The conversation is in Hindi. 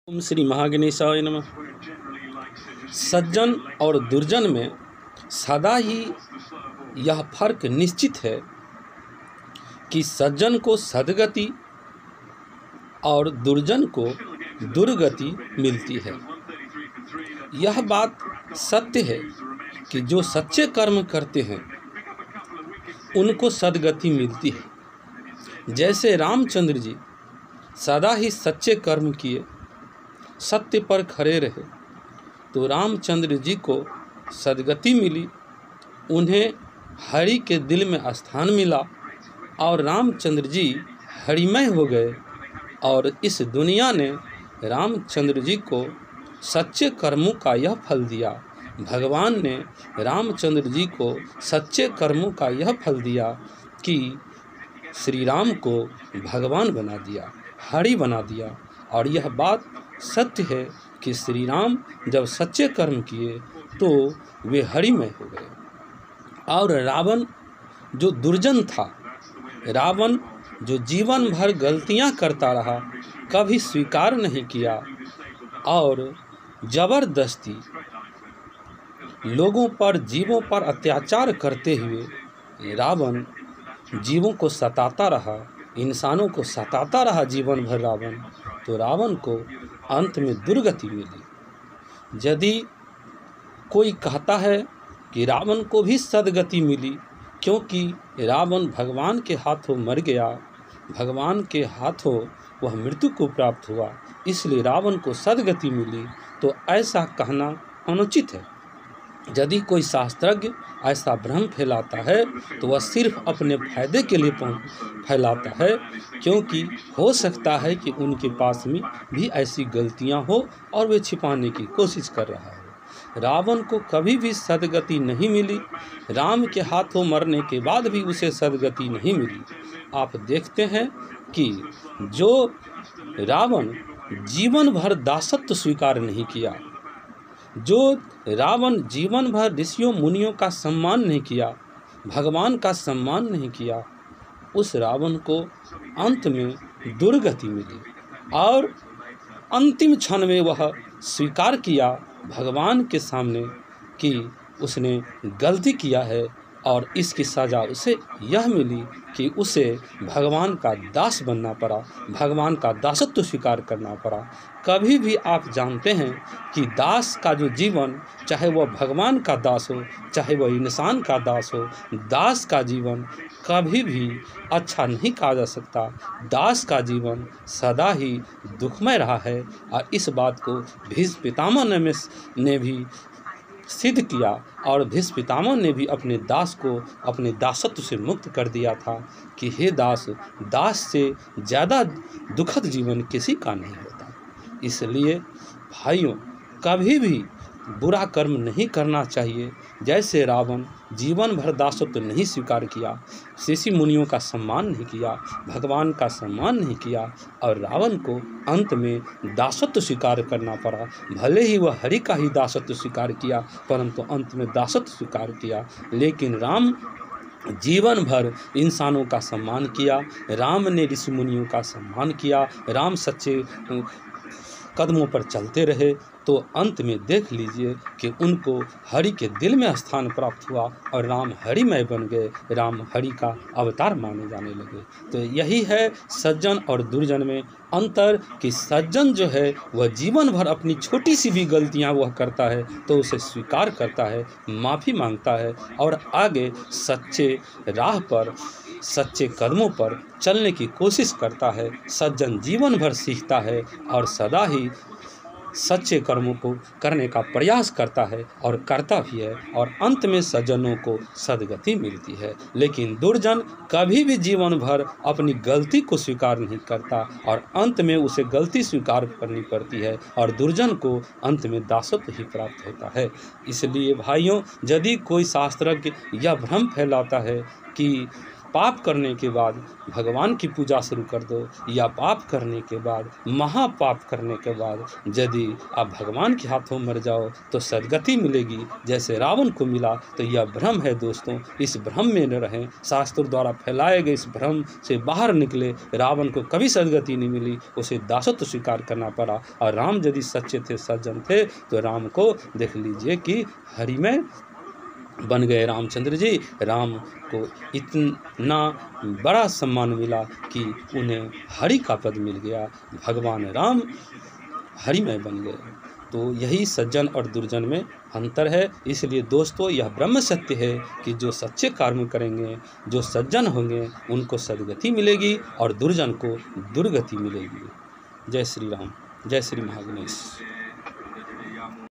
ओम श्री महागणेशाय नमः। सज्जन और दुर्जन में सदा ही यह फर्क निश्चित है कि सज्जन को सद्गति और दुर्जन को दुर्गति मिलती है। यह बात सत्य है कि जो सच्चे कर्म करते हैं उनको सद्गति मिलती है। जैसे रामचंद्र जी सदा ही सच्चे कर्म किए, सत्य पर खड़े रहे, तो रामचंद्र जी को सद्गति मिली, उन्हें हरि के दिल में स्थान मिला और रामचंद्र जी हरिमय हो गए। और इस दुनिया ने रामचंद्र जी को सच्चे कर्मों का यह फल दिया। भगवान ने रामचंद्र जी को सच्चे कर्मों का यह फल दिया कि श्री राम को भगवान बना दिया, हरि बना दिया। और यह बात सत्य है कि श्री राम जब सच्चे कर्म किए तो वे हरिमय हो गए। और रावण जो दुर्जन था, रावण जो जीवन भर गलतियां करता रहा, कभी स्वीकार नहीं किया और जबरदस्ती लोगों पर, जीवों पर अत्याचार करते हुए रावण जीवों को सताता रहा, इंसानों को सताता रहा जीवन भर रावण। तो रावण को अंत में दुर्गति मिली। यदि कोई कहता है कि रावण को भी सद्गति मिली क्योंकि रावण भगवान के हाथों मर गया, भगवान के हाथों वह मृत्यु को प्राप्त हुआ, इसलिए रावण को सद्गति मिली, तो ऐसा कहना अनुचित है। यदि कोई शास्त्रज्ञ ऐसा भ्रम फैलाता है तो वह सिर्फ अपने फायदे के लिए फैलाता है, क्योंकि हो सकता है कि उनके पास में भी ऐसी गलतियां हो और वे छिपाने की कोशिश कर रहा है। रावण को कभी भी सद्गति नहीं मिली, राम के हाथों मरने के बाद भी उसे सद्गति नहीं मिली। आप देखते हैं कि जो रावण जीवन भर दासत्व स्वीकार नहीं किया, जो रावण जीवन भर ऋषियों मुनियों का सम्मान नहीं किया, भगवान का सम्मान नहीं किया, उस रावण को अंत में दुर्गति मिली। और अंतिम क्षण में वह स्वीकार किया भगवान के सामने कि उसने गलती किया है और इसकी सज़ा उसे यह मिली कि उसे भगवान का दास बनना पड़ा, भगवान का दासत्व स्वीकार करना पड़ा। कभी भी आप जानते हैं कि दास का जो जीवन, चाहे वह भगवान का दास हो, चाहे वह इंसान का दास हो, दास का जीवन कभी भी अच्छा नहीं कहा जा सकता। दास का जीवन सदा ही दुखमय रहा है और इस बात को भीष्म पितामह ने भी सिद्ध किया। और भीष्म पितामह ने भी अपने दास को अपने दासत्व से मुक्त कर दिया था कि हे दास, दास से ज़्यादा दुखद जीवन किसी का नहीं होता। इसलिए भाइयों, कभी भी बुरा कर्म नहीं करना चाहिए। जैसे रावण जीवन भर दासत्व नहीं स्वीकार किया, ऋषि मुनियों का सम्मान नहीं किया, भगवान का सम्मान नहीं किया और रावण को अंत में दासत्व स्वीकार करना पड़ा। भले ही वह हरि का ही दासत्व स्वीकार किया, परंतु अंत में दासत्व स्वीकार किया। लेकिन राम जीवन भर इंसानों का सम्मान किया, राम ने ऋषि मुनियों का सम्मान किया, राम सच्चे कदमों पर चलते रहे, तो अंत में देख लीजिए कि उनको हरि के दिल में स्थान प्राप्त हुआ और राम हरिमय बन गए, राम हरि का अवतार माने जाने लगे। तो यही है सज्जन और दुर्जन में अंतर कि सज्जन जो है वह जीवन भर अपनी छोटी सी भी गलतियां वह करता है तो उसे स्वीकार करता है, माफ़ी मांगता है और आगे सच्चे राह पर, सच्चे कदमों पर चलने की कोशिश करता है। सज्जन जीवन भर सीखता है और सदा ही सच्चे कर्मों को करने का प्रयास करता है और करता भी है और अंत में सज्जनों को सद्गति मिलती है। लेकिन दुर्जन कभी भी जीवन भर अपनी गलती को स्वीकार नहीं करता और अंत में उसे गलती स्वीकार करनी पड़ती है और दुर्जन को अंत में दासत्व ही प्राप्त होता है। इसलिए भाइयों, यदि कोई शास्त्रज्ञ यह भ्रम फैलाता है कि पाप करने के बाद भगवान की पूजा शुरू कर दो, या पाप करने के बाद, महापाप करने के बाद यदि आप भगवान के हाथों मर जाओ तो सदगति मिलेगी जैसे रावण को मिला। तो यह भ्रम है दोस्तों, इस भ्रम में न रहें। शास्त्रों द्वारा फैलाए गए इस भ्रम से बाहर निकले। रावण को कभी सदगति नहीं मिली, उसे दासत्व स्वीकार करना पड़ा। और राम यदि सच्चे थे, सज्जन थे, तो राम को देख लीजिए कि हरि में बन गए रामचंद्र जी। राम को इतना बड़ा सम्मान मिला कि उन्हें हरि का पद मिल गया। भगवान राम हरि में बन गए। तो यही सज्जन और दुर्जन में अंतर है। इसलिए दोस्तों, यह ब्रह्म सत्य है कि जो सच्चे कर्म करेंगे, जो सज्जन होंगे, उनको सद्गति मिलेगी और दुर्जन को दुर्गति मिलेगी। जय श्री राम, जय श्री महागणेश।